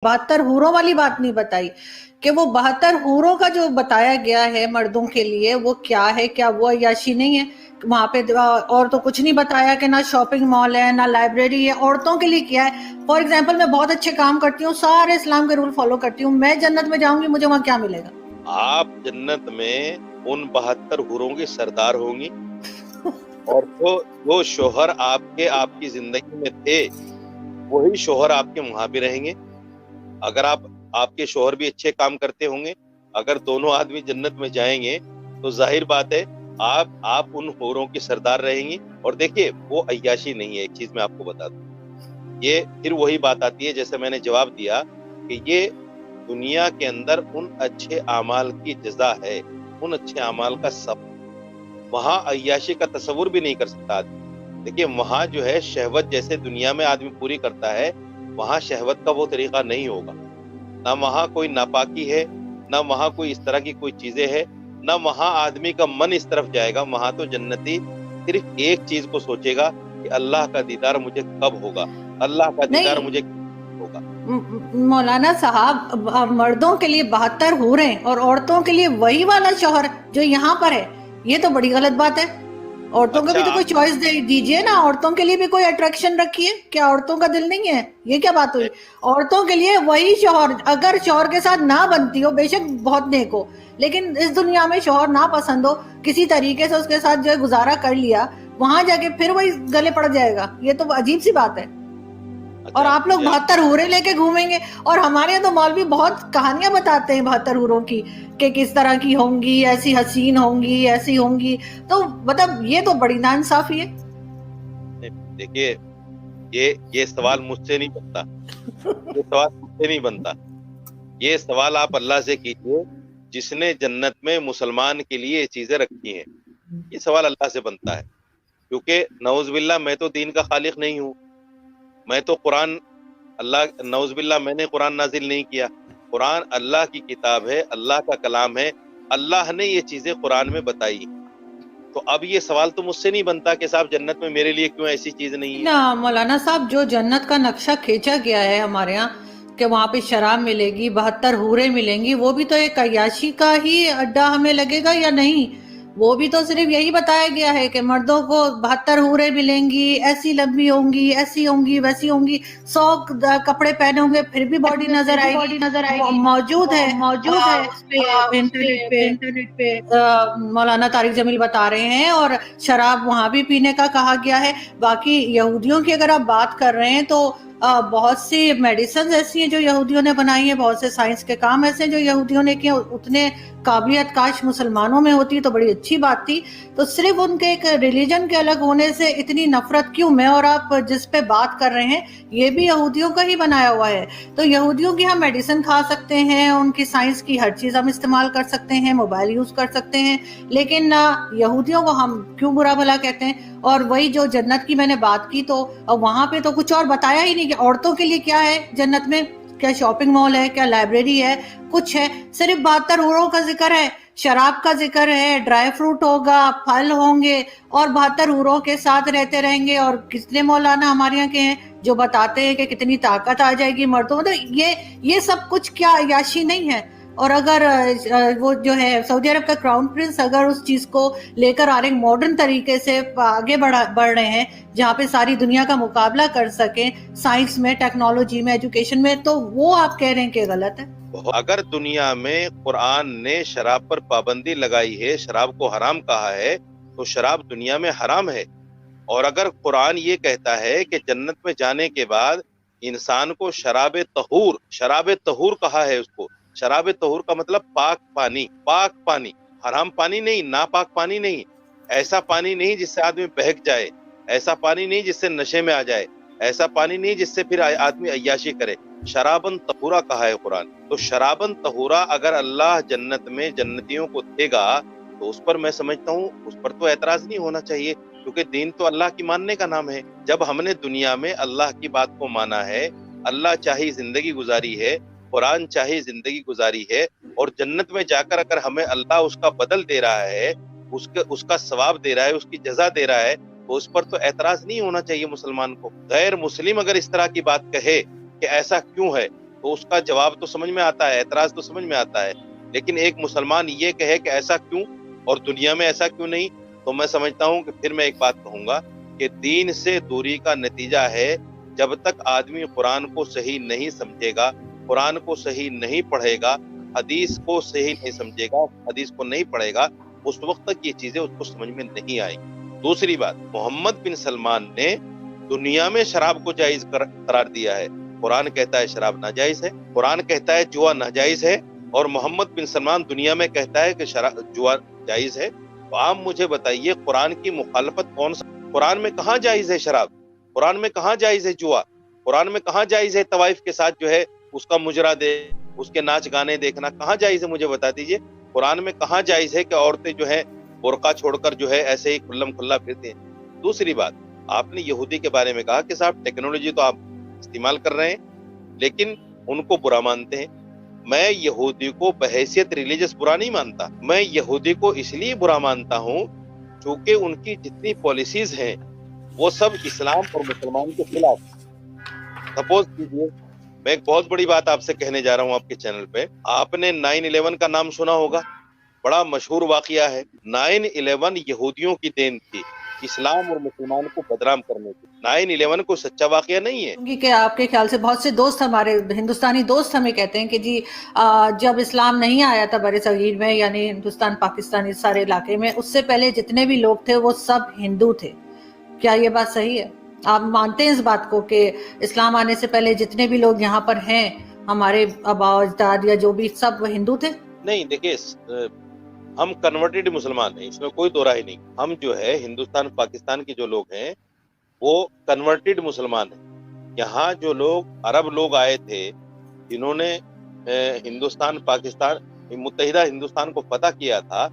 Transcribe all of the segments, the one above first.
72 حوروں والی بات نہیں بتائی کہ وہ 72 حوروں کا جو بتایا گیا ہے مردوں کے لیے وہ کیا ہے، کیا وہ عیاشی نہیں ہے؟ وہاں پہ اور تو کچھ نہیں بتایا کہ نہ شاپنگ مال ہے نہ لائبریری ہے. عورتوں کے لیے کیا ہے؟ فار ایگزامپل میں بہت اچھے کام کرتی ہوں، سارے اسلام کے رول فالو کرتی ہوں، میں جنت میں جاؤں گی، مجھے وہاں کیا ملے گا؟ آپ جنت میں ان 72 حوروں کے سردار ہوں گی، اور جو شوہر آپ کی زندگی میں تھے وہی شوہر آپ کے وہاں بھی رہیں گے. اگر آپ کے شوہر بھی اچھے کام کرتے ہوں گے، اگر دونوں آدمی جنت میں جائیں گے تو ظاہر بات ہے آپ ان حوروں کی سردار رہیں گی. اور دیکھیے وہ عیاشی نہیں ہے. ایک چیز میں آپ کو بتا دوں، یہ پھر وہی بات آتی ہے جیسے میں نے جواب دیا کہ یہ دنیا کے اندر ان اچھے اعمال کی جزا ہے، ان اچھے اعمال کا سب. وہاں عیاشی کا تصور بھی نہیں کر سکتا آدمی. دیکھیے وہاں جو ہے شہوت جیسے دنیا میں آدمی پوری کرتا ہے، وہاں شہوت کا وہ طریقہ نہیں ہوگا. نہ وہاں کوئی ناپاکی ہے، نہ وہاں کوئی اس طرح کی کوئی چیزیں ہے، نہ وہاں آدمی کا من اس طرف جائے گا. وہاں تو جنتی صرف ایک چیز کو سوچے گا کہ اللہ کا دیدار مجھے کب ہوگا، اللہ کا دیدار مجھے کب ہوگا. مولانا صاحب، مردوں کے لیے 72 حوریں اور عورتوں کے لیے وہی والا شوہر جو یہاں پر ہے، یہ تو بڑی غلط بات ہے. عورتوں کو بھی تو کوئی چوائس دیجئے نا، عورتوں کے لیے بھی کوئی اٹریکشن رکھیے. کیا عورتوں کا دل نہیں ہے؟ یہ کیا بات ہوئی؟ عورتوں کے لیے وہی شوہر، اگر شوہر کے ساتھ نہ بنتی ہو، بے شک بہت نیک ہو، لیکن اس دنیا میں شوہر نہ پسند ہو، کسی طریقے سے اس کے ساتھ جو ہے گزارا کر لیا، وہاں جا کے پھر وہی گلے پڑ جائے گا. یہ تو عجیب سی بات ہے. اور آپ لوگ 72 حوریں لے کے گھومیں گے، اور ہمارے یہاں تو مولوی بہت کہانیاں بتاتے ہیں 72 حوروں کی کہ کس طرح کی ہوں گی، ایسی حسین ہوں گی، ایسی ہوں گی. تو مطلب یہ تو بڑی ناانصافی ہے. دیکھیے یہ سوال مجھ سے نہیں بنتا، یہ سوال مجھ سے نہیں بنتا. یہ سوال آپ اللہ سے کیجئے جس نے جنت میں مسلمان کے لیے یہ چیزیں رکھی ہیں. یہ سوال اللہ سے بنتا ہے، کیونکہ نعوذ باللہ میں تو دین کا خالق نہیں ہوں. میں تو قرآن، اللہ نعوذ باللہ میں نے قرآن نازل نہیں کیا. قرآن اللہ کی کتاب ہے، اللہ کا کلام ہے، اللہ نے یہ چیزیں قرآن میں بتائی. تو اب یہ سوال تو مجھ سے نہیں بنتا کہ صاحب جنت میں میرے لیے کیوں ایسی چیز نہیں ہے. نا مولانا صاحب، جو جنت کا نقشہ کھینچا گیا ہے ہمارے ہاں کہ وہاں پہ شراب ملے گی، 72 حوریں ملیں گی، وہ بھی تو ایک عیاشی کا ہی اڈا ہمیں لگے گا یا نہیں؟ وہ بھی تو صرف یہی بتایا گیا ہے کہ مردوں کو 72 حوریں ملیں گی، ایسی لمبی ہوں گی، ایسی ہوں گی، ویسی ہوں گی، 100 کپڑے پہنے ہوں گے پھر بھی باڈی نظر آئے گی. موجود ہے اس پہ انٹرنیٹ پہ مولانا طارق جمیل بتا رہے ہیں، اور شراب وہاں بھی پینے کا کہا گیا ہے. باقی یہودیوں کی اگر آپ بات کر رہے ہیں تو بہت سی میڈیسنز ایسی ہیں جو یہودیوں نے بنائی ہیں، بہت سے سائنس کے کام ایسے ہیں جو یہودیوں نے کیے. اتنے قابلیت کاش مسلمانوں میں ہوتی تو بڑی اچھی بات تھی. تو صرف ان کے ایک ریلیجن کے الگ ہونے سے اتنی نفرت کیوں؟ میں اور آپ جس پہ بات کر رہے ہیں یہ بھی یہودیوں کا ہی بنایا ہوا ہے. تو یہودیوں کی ہم میڈیسن کھا سکتے ہیں، ان کی سائنس کی ہر چیز ہم استعمال کر سکتے ہیں، موبائل یوز کر سکتے ہیں، لیکن یہودیوں کو ہم کیوں برا بھلا کہتے ہیں؟ اور وہی جو جنت کی میں نے بات کی، تو وہاں پہ تو کچھ اور بتایا ہی نہیں کہ عورتوں کے لیے کیا ہے جنت میں. کیا شاپنگ مال ہے، کیا لائبریری ہے؟ کچھ ہے؟ صرف 72 حوروں کا ذکر ہے، شراب کا ذکر ہے، ڈرائی فروٹ ہوگا، پھل ہوں گے، اور 72 حوروں کے ساتھ رہتے رہیں گے. اور کتنے مولانا ہمارے یہاں کے ہیں جو بتاتے ہیں کہ کتنی طاقت آ جائے گی مردوں. تو یہ سب کچھ کیا عیاشی نہیں ہے؟ اور اگر وہ جو ہے سعودی عرب کا کراؤن پرنس اگر اس چیز کو لے کر آ رہے ہیں ماڈرن طریقے سے آگے بڑھ رہے ہیں جہاں پہ ساری دنیا کا مقابلہ کر سکیں سائنس میں، ٹیکنالوجی میں، ایجوکیشن میں، تو وہ آپ کہہ رہے ہیں کہ غلط ہے؟ اگر دنیا میں قرآن نے شراب پر پابندی لگائی ہے، شراب کو حرام کہا ہے، تو شراب دنیا میں حرام ہے. اور اگر قرآن یہ کہتا ہے کہ جنت میں جانے کے بعد انسان کو شراب طہور کہا ہے، اس کو شراب طہور کا مطلب پاک پانی، حرام پانی نہیں، ناپاک پانی نہیں، ایسا پانی نہیں جس سے آدمی بہک جائے، ایسا پانی نہیں جس سے نشے میں آ جائے، ایسا پانی نہیں جس سے پھر آدمی عیاشی کرے. شرابن طہورا کہا ہے قرآن. تو شرابن طہورا اگر اللہ جنت میں جنتیوں کو دے گا تو اس پر میں سمجھتا ہوں اس پر تو اعتراض نہیں ہونا چاہیے، کیونکہ دین تو اللہ کی ماننے کا نام ہے. جب ہم نے دنیا میں اللہ کی بات کو مانا ہے، اللہ چاہی زندگی گزاری ہے، قرآن چاہی زندگی گزاری ہے، اور جنت میں جا کر اگر ہمیں اللہ اس کا بدل دے رہا ہے، اس کا ثواب دے رہا ہے، اس کی جزا دے رہا ہے، تو اس پر تو اعتراض نہیں ہونا چاہیے مسلمان کو. غیر مسلم اگر اس طرح کی بات کہے کہ ایسا کیوں ہے، تو اس کا جواب تو سمجھ میں آتا ہے, اعتراض تو سمجھ میں آتا ہے. لیکن ایک مسلمان یہ کہے کہ ایسا کیوں اور دنیا میں ایسا کیوں نہیں, تو میں سمجھتا ہوں کہ پھر میں ایک بات کہوں گا کہ دین سے دوری کا نتیجہ ہے جب تک آدمی قرآن کو صحیح نہیں سمجھے گا, قرآن کو صحیح نہیں پڑھے گا, حدیث کو صحیح نہیں سمجھے گا, حدیث کو نہیں پڑھے گا, اس وقت تک یہ چیزیں اس کو سمجھ میں نہیں آئیں گی. دوسری بات, محمد بن سلمان نے دنیا میں شراب کو جائز قرار دیا ہے. قرآن کہتا ہے شراب ناجائز ہے, قرآن کہتا ہے جوا ناجائز ہے, اور محمد بن سلمان دنیا میں کہتا ہے کہ جوا جائز ہے. تو آپ مجھے بتائیے قرآن کی مخالفت کون سا, قرآن میں کہاں جائز ہے شراب, قرآن میں کہاں جائز ہے جوا, قرآن میں کہاں جائز ہے طوائف کے ساتھ جو ہے اس کا مجرا دے, اس کے ناچ گانے دیکھنا کہاں جائز ہے, مجھے بتا دیجئے. قرآن میں کہاں جائز ہے کہ عورتیں جو ہے برقع چھوڑ کر جو ہے ایسے ہی کھلم کھلا پھرتے ہیں. دوسری بات, آپ نے یہودی کے بارے میں کہا کہ صاحب ٹیکنالوجی تو آپ استعمال کر رہے ہیں لیکن ان کو برا مانتے ہیں. میں یہودی کو بحیثیت ریلیجس برا نہیں مانتا, میں یہودی کو اس لیے برا مانتا ہوں چونکہ ان کی جتنی پالیسیز ہیں وہ سب اسلام اور مسلمان کے خلاف. سپوز کیجیے, میں ایک بہت بڑی بات آپ سے کہنے جا رہا ہوں آپ کے چینل پہ. آپ نے 9/11 کا نام سنا ہوگا, بڑا مشہور واقعہ ہے. 9/11 یہودیوں کی دین تھی اسلام اور مسلمان کو بدنام کرنے کی. 9/11 کو سچا واقعہ نہیں ہے. کیونکہ آپ کے خیال سے بہت سے دوست, ہمارے ہندوستانی دوست ہمیں کہتے ہیں کہ جی جب اسلام نہیں آیا تھا بر صغیر میں, یعنی ہندوستان پاکستان اس سارے علاقے میں, اس سے پہلے جتنے بھی لوگ تھے وہ سب ہندو تھے. کیا یہ بات صحیح ہے؟ آپ مانتے ہیں اس بات کو کہ اسلام آنے سے پہلے جتنے بھی لوگ یہاں پر ہیں, ہمارے آبا اجداد یا جو بھی, سب وہ ہندو تھے؟ نہیں, دیکھیے ہم کنورٹڈ مسلمان ہیں, اس میں کوئی دو رائے نہیں. ہم جو ہے ہندوستان پاکستان کے جو لوگ ہیں وہ کنورٹڈ مسلمان ہیں. یہاں جو لوگ عرب لوگ آئے تھے جنہوں نے ہندوستان پاکستان متحدہ ہندوستان کو فتح کیا تھا,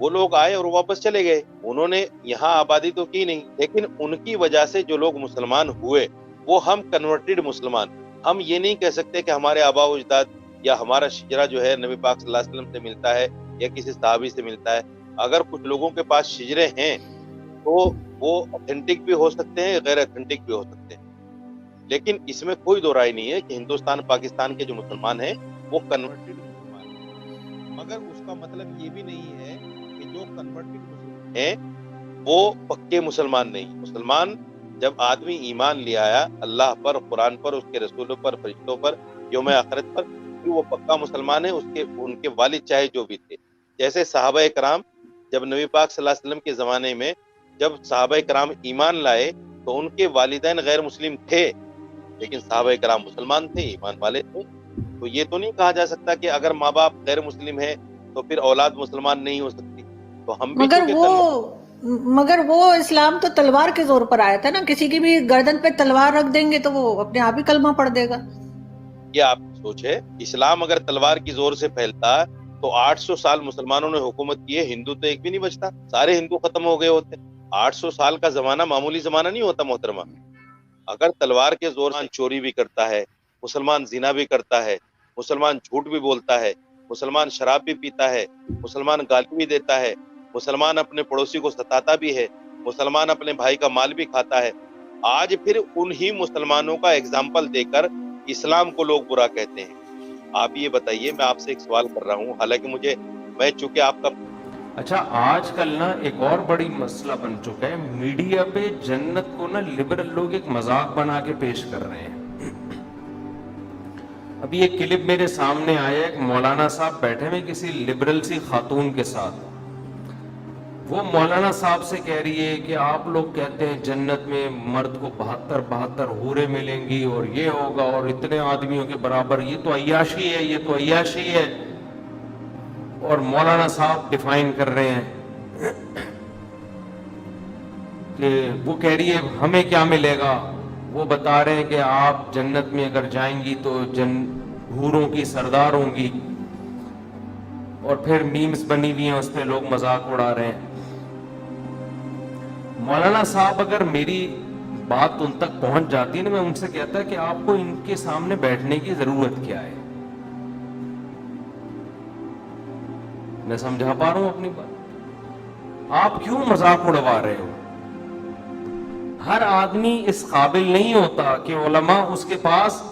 وہ لوگ آئے اور واپس چلے گئے. انہوں نے یہاں آبادی تو کی نہیں, لیکن ان کی وجہ سے جو لوگ مسلمان ہوئے وہ ہم کنورٹڈ مسلمان. ہم یہ نہیں کہہ سکتے کہ ہمارے آبا و اجداد یا ہمارا شجرہ جو ہے نبی پاک صلی اللہ علیہ وسلم سے ملتا ہے یا کسی صحابی سے ملتا ہے. اگر کچھ لوگوں کے پاس شجرے ہیں تو وہ اوتھینٹک بھی ہو سکتے ہیں, غیر اوتھینٹک بھی ہو سکتے ہیں, لیکن اس میں کوئی دو رائے نہیں ہے کہ ہندوستان پاکستان کے جو مسلمان ہیں وہ کنورٹڈ مسلمان ہیں. مگر اس کا مطلب یہ بھی نہیں ہے کہ جو کنورٹڈ مسلمان ہیں وہ پکے مسلمان نہیں. مسلمان جب آدمی ایمان لے آیا اللہ پر, قرآن پر, اس کے رسولوں پر, فرشتوں پر, یوم آخرت پر, وہ پکا مسلمان ہے. ان کے والد چاہے جو بھی تھے, جیسے صحابہ کرام جب نبی پاک صلی اللہ علیہ وسلم کے زمانے میں جب صحابہ کرام ایمان لائے تو ان کے والدین غیر مسلم تھے لیکن صحابہ کرام مسلمان تھے, ایمان والے تھے. تو یہ تو نہیں کہا جا سکتا کہ اگر ماں باپ غیر مسلم ہیں تو پھر اولاد مسلمان نہیں ہو سکتی. تو ہم بھی مگر وہ اسلام تو تلوار کے زور پر آیا تھا نا, کسی کی بھی گردن پہ تلوار رکھ دیں گے تو وہ اپنے آپ ہی کلمہ پڑھ دے گا. یہ آپ سوچے, اسلام اگر تلوار کی زور سے پھیلتا تو 800 سال مسلمانوں نے حکومت کی ہے, ہندو تو ایک بھی نہیں بچتا, سارے ہندو ختم ہو گئے ہوتے. 800 سال کا زمانہ معمولی زمانہ نہیں ہوتا محترمہ. اگر تلوار کے زور سے چوری بھی کرتا ہے, مسلمان زنا بھی کرتا ہے, مسلمان جھوٹ بھی بولتا ہے, مسلمان شراب بھی پیتا ہے, مسلمان گالی بھی دیتا ہے, مسلمان اپنے پڑوسی کو ستاتا بھی ہے, مسلمان اپنے بھائی کا مال بھی کھاتا ہے, آج پھر انہی مسلمانوں کا ایگزامپل دے کر اسلام کو لوگ برا کہتے ہیں. آپ یہ بتائیے, میں آپ سے ایک سوال کر رہا ہوں, حالانکہ میں چونکہ آپ کا اچھا آج کل نا ایک اور بڑی مسئلہ بن چکا ہے, میڈیا پہ جنت کو نا لبرل لوگ ایک مذاق بنا کے پیش کر رہے ہیں. ابھی ایک کلپ میرے سامنے آیا, ایک مولانا صاحب بیٹھے ہوئے کسی لبرل سی خاتون کے ساتھ, وہ مولانا صاحب سے کہہ رہی ہے کہ آپ لوگ کہتے ہیں جنت میں مرد کو 72 حوریں ملیں گی اور یہ ہوگا اور اتنے آدمیوں کے برابر, یہ تو عیاشی ہے, یہ تو عیاشی ہے. اور مولانا صاحب ڈیفائن کر رہے ہیں کہ وہ کہہ رہی ہے ہمیں کیا ملے گا, وہ بتا رہے ہیں کہ آپ جنت میں اگر جائیں گی تو حوروں کی سردار ہوں گی, اور پھر میمز بنی ہوئی ہیں اس پہ لوگ مذاق اڑا رہے ہیں. مولانا صاحب اگر میری بات ان تک پہنچ جاتی ہے نا, میں ان سے کہتا کہ آپ کو ان کے سامنے بیٹھنے کی ضرورت کیا ہے. میں سمجھا پا رہا ہوں اپنی بات, آپ کیوں مذاق اڑوا رہے ہو؟ ہر آدمی اس قابل نہیں ہوتا کہ علماء اس کے پاس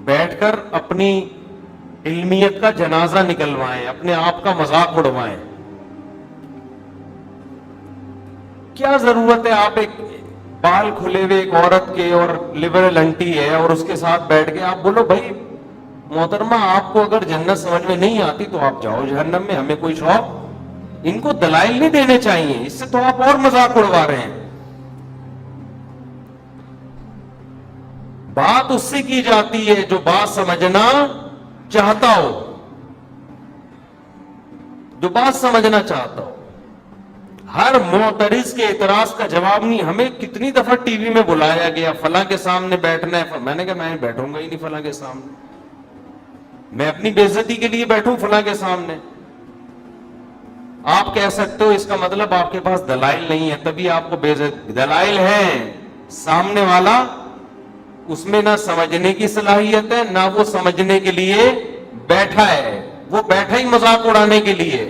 بیٹھ کر اپنی علمیت کا جنازہ نکلوائیں, اپنے آپ کا مذاق اڑوائیں. کیا ضرورت ہے آپ ایک بال کھلے ہوئے ایک عورت کے اور لبرل انٹی ہے اور اس کے ساتھ بیٹھ کے آپ بولو بھائی محترمہ آپ کو اگر جنت سمجھ میں نہیں آتی تو آپ جاؤ جہنم میں, ہمیں کوئی شوق. ان کو دلائل نہیں دینے چاہیے, اس سے تو آپ اور مذاق اڑوا رہے ہیں. بات اس سے کی جاتی ہے جو بات سمجھنا چاہتا ہو, جو بات سمجھنا چاہتا ہو. ہر معترض کے اعتراض کا جواب نہیں. ہمیں کتنی دفعہ ٹی وی میں بلایا گیا فلاں کے سامنے بیٹھنا ہے, میں نے کہا میں بیٹھوں گا ہی نہیں فلاں کے سامنے, میں اپنی بے عزتی کے لیے بیٹھوں فلاں کے سامنے. آپ کہہ سکتے ہو اس کا مطلب آپ کے پاس دلائل نہیں ہے تبھی آپ کو بے عزتی. دلائل ہیں, سامنے والا اس میں نہ سمجھنے کی صلاحیت ہے نہ وہ سمجھنے کے لیے بیٹھا ہے, وہ بیٹھا ہی مذاق اڑانے کے لیے.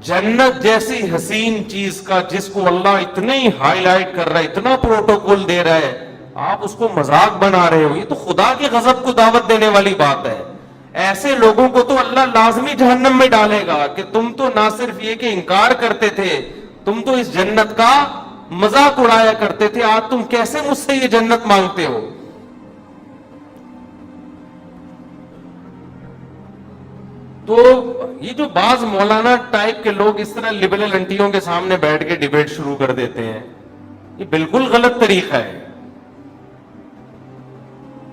جنت جیسی حسین چیز کا جس کو اللہ اتنے ہی ہائی لائٹ کر رہا ہے, اتنا پروٹوکول دے رہا ہے, آپ اس کو مذاق بنا رہے ہو. یہ تو خدا کے غضب کو دعوت دینے والی بات ہے. ایسے لوگوں کو تو اللہ لازمی جہنم میں ڈالے گا کہ تم تو نہ صرف یہ کہ انکار کرتے تھے, تم تو اس جنت کا مذاق اڑایا کرتے تھے. آج تم کیسے مجھ سے یہ جنت مانگتے ہو؟ تو یہ جو بعض مولانا ٹائپ کے لوگ اس طرح لبرل انٹیوں کے سامنے بیٹھ کے ڈیبیٹ شروع کر دیتے ہیں, یہ بالکل غلط طریقہ ہے.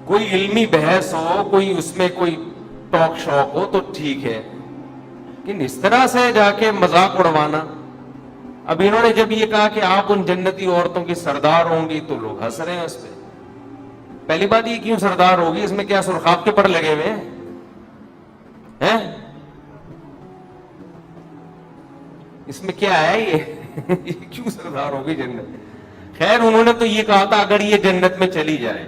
کوئی علمی بحث ہو, کوئی اس میں کوئی ٹاک شوق ہو تو ٹھیک ہے, لیکن اس طرح سے جا کے مذاق اڑوانا. اب انہوں نے جب یہ کہا کہ آپ ان جنتی عورتوں کی سردار ہوں گی تو لوگ ہنس رہے ہیں اس پہ. پہلی بات یہ کیوں سردار ہوگی, اس میں کیا سرخاب کے پر لگے ہوئے ہیں؟ اس میں کیا ہے یہ کیوں سردار ہوگی جنت؟ خیر انہوں نے تو یہ کہا تھا اگر یہ جنت میں چلی جائے.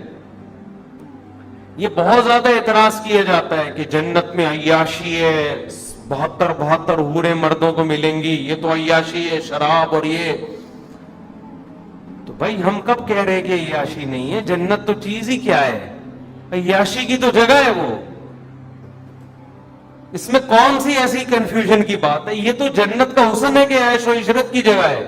یہ بہت زیادہ اعتراض کیا جاتا ہے کہ جنت میں عیاشی ہے, 72 حوریں مردوں کو ملیں گی, یہ تو عیاشی ہے, شراب اور یہ. تو بھائی ہم کب کہہ رہے کہ عیاشی نہیں ہے؟ جنت تو چیز ہی کیا ہے, عیاشی کی تو جگہ ہے وہ. اس میں کون سی ایسی کنفیوژن کی بات ہے؟ یہ تو جنت کا حسن ہے کہ عیش و عشرت کی جگہ ہے.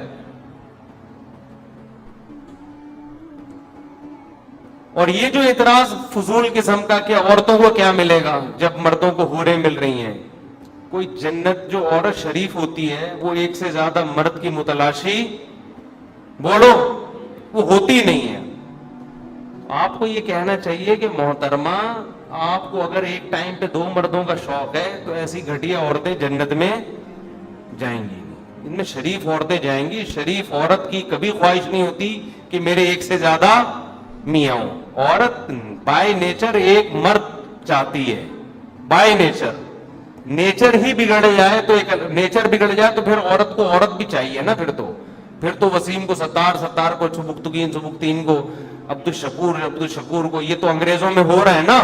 اور یہ جو اعتراض فضول قسم کا کہ عورتوں کو کیا ملے گا جب مردوں کو حوریں مل رہی ہیں, کوئی جنت جو عورت شریف ہوتی ہے وہ ایک سے زیادہ مرد کی متلاشی بولو وہ ہوتی نہیں ہے. آپ کو یہ کہنا چاہیے کہ محترمہ آپ کو اگر ایک ٹائم پہ 2 مردوں کا شوق ہے تو ایسی گھٹیا عورتیں جنت میں جائیں گی, ان میں شریف عورتیں جائیں گی. شریف عورت کی کبھی خواہش نہیں ہوتی کہ میرے ایک سے زیادہ میاں ہوں. عورت بائی نیچر ایک مرد چاہتی ہے, بائی نیچر. نیچر ہی بگڑ جائے تو نیچر بگڑ جائے تو پھر عورت کو عورت بھی چاہیے نا. پھر تو وسیم کو ستار کو سبکتگین کو عبدالشکور کو, یہ تو انگریزوں میں ہو رہا ہے نا.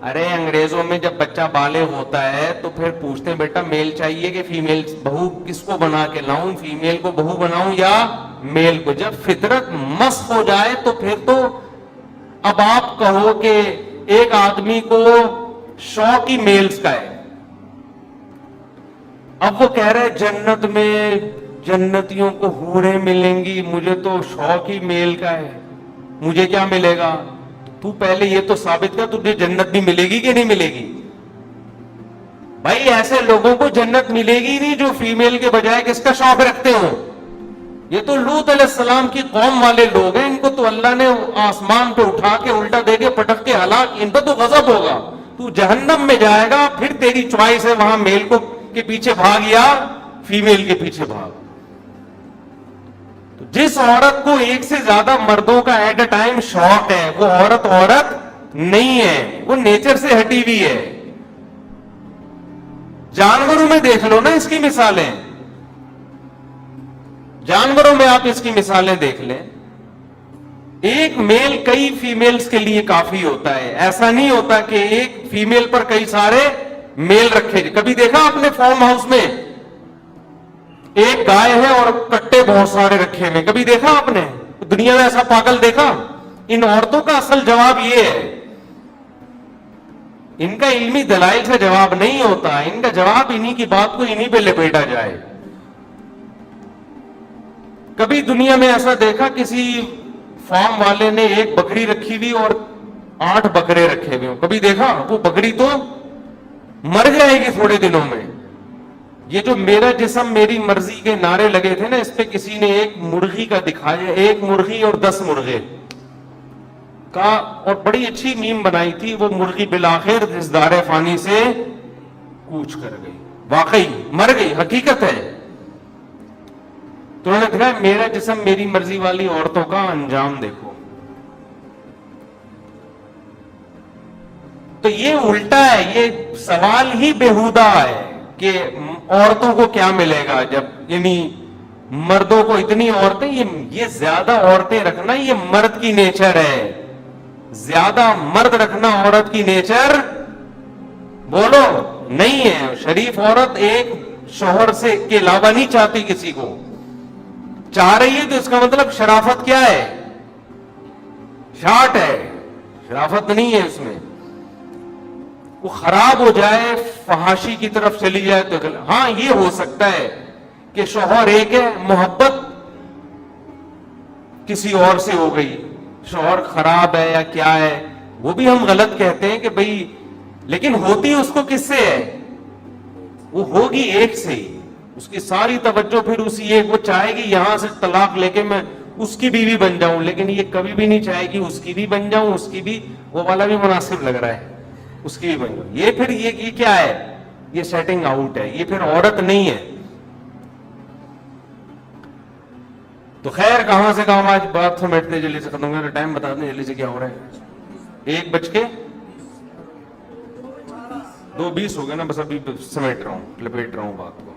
ارے انگریزوں میں جب بچہ بالغ ہوتا ہے تو پھر پوچھتے ہیں بیٹا میل چاہیے کہ فیمیل, بہو کس کو بنا کے لاؤں, فیمیل کو بہو بناؤں یا میل کو. جب فطرت مسخ ہو جائے تو پھر تو اب آپ کہو کہ ایک آدمی کو شوق ہی میلز کا ہے. اب وہ کہہ رہے جنت میں جنتیوں کو حوریں ملیں گی, مجھے تو شوق ہی میل کا ہے, مجھے کیا ملے گا؟ تو پہلے یہ تو ثابت کر تجھے جنت بھی ملے گی کہ نہیں ملے گی. بھائی ایسے لوگوں کو جنت ملے گی نہیں جو فیمیل کے بجائے کس کا شوق رکھتے ہوں. یہ تو لوط علیہ السلام کی قوم والے لوگ ہیں, ان کو تو اللہ نے آسمان پہ اٹھا کے الٹا دے کے پٹک کے ہلاک, ان پہ تو غضب ہوگا. تو جہنم میں جائے گا, پھر تیری چوائس ہے وہاں میل کو کے پیچھے بھاگ یا فیمیل کے پیچھے بھاگ. تو جس عورت کو ایک سے زیادہ مردوں کا ایٹ اے ٹائم شوق ہے وہ عورت نہیں ہے, وہ نیچر سے ہٹی ہوئی ہے. جانوروں میں دیکھ لو نا اس کی مثالیں, جانوروں میں آپ اس کی مثالیں دیکھ لیں. ایک میل کئی فیمیلز کے لیے کافی ہوتا ہے, ایسا نہیں ہوتا کہ ایک فیمیل پر کئی سارے میل رکھے. کبھی دیکھا آپ نے فارم ہاؤس میں ایک گائے ہے اور کٹے بہت سارے رکھے ہوئے, کبھی دیکھا آپ نے؟ دنیا میں ایسا پاگل دیکھا؟ ان عورتوں کا اصل جواب یہ ہے، ان کا علمی دلائل سے جواب نہیں ہوتا، ان کا جواب انہی کی بات کو انہی پہ لپیٹا جائے۔ کبھی دنیا میں ایسا دیکھا کسی فارم والے نے ایک بکری رکھی ہوئی اور 8 بکرے رکھے ہوئے ہوں؟ کبھی دیکھا؟ وہ بکری تو مر جائے گی تھوڑے دنوں میں۔ یہ جو میرا جسم میری مرضی کے نعرے لگے تھے نا، اس پہ کسی نے ایک مرغی کا دکھایا، 1 مرغی اور 10 مرغے کا، اور بڑی اچھی میم بنائی تھی۔ وہ مرغی بالآخر اس دار فانی سے کوچ کر گئی، واقعی مر گئی، حقیقت ہے۔ تو انہوں نے کہا میرا جسم میری مرضی والی عورتوں کا انجام دیکھو۔ تو یہ الٹا ہے، یہ سوال ہی بیہودہ ہے کہ عورتوں کو کیا ملے گا جب، یعنی مردوں کو اتنی عورتیں، یہ زیادہ عورتیں رکھنا یہ مرد کی نیچر ہے، زیادہ مرد رکھنا عورت کی نیچر بولو نہیں ہے۔ شریف عورت ایک شوہر سے کے علاوہ نہیں چاہتی کسی کو، چاہ رہی ہے تو اس کا مطلب شرافت کیا ہے؟ شارٹ ہے، شرافت نہیں ہے اس میں۔ وہ خراب ہو جائے، فحاشی کی طرف چلی جائے تو ہاں یہ ہو سکتا ہے کہ شوہر ایک ہے، محبت کسی اور سے ہو گئی، شوہر خراب ہے یا کیا ہے، وہ بھی ہم غلط کہتے ہیں کہ بھئی، لیکن ہوتی اس کو کس سے ہے؟ وہ ہوگی ایک سے ہی، اس کی ساری توجہ پھر اسی ایک، وہ چاہے گی یہاں سے طلاق لے کے میں اس کی بیوی بن جاؤں، لیکن یہ کبھی بھی نہیں چاہے گی اس کی بھی بن جاؤں، اس کی بھی، وہ والا بھی مناسب لگ رہا ہے اس کی بھی بن جاؤں۔ یہ پھر یہ کیا ہے؟ یہ سیٹنگ آؤٹ ہے، یہ پھر عورت نہیں ہے۔ تو خیر کہاں سے کہاں، آج بات سمیٹتے جلدی سے ختم کر، ٹائم بتا دیں جلدی سے کیا ہو رہا ہے۔ 1:02 ہو گیا نا، بس ابھی سمیٹ رہا ہوں، لپیٹ رہا ہوں بات کو۔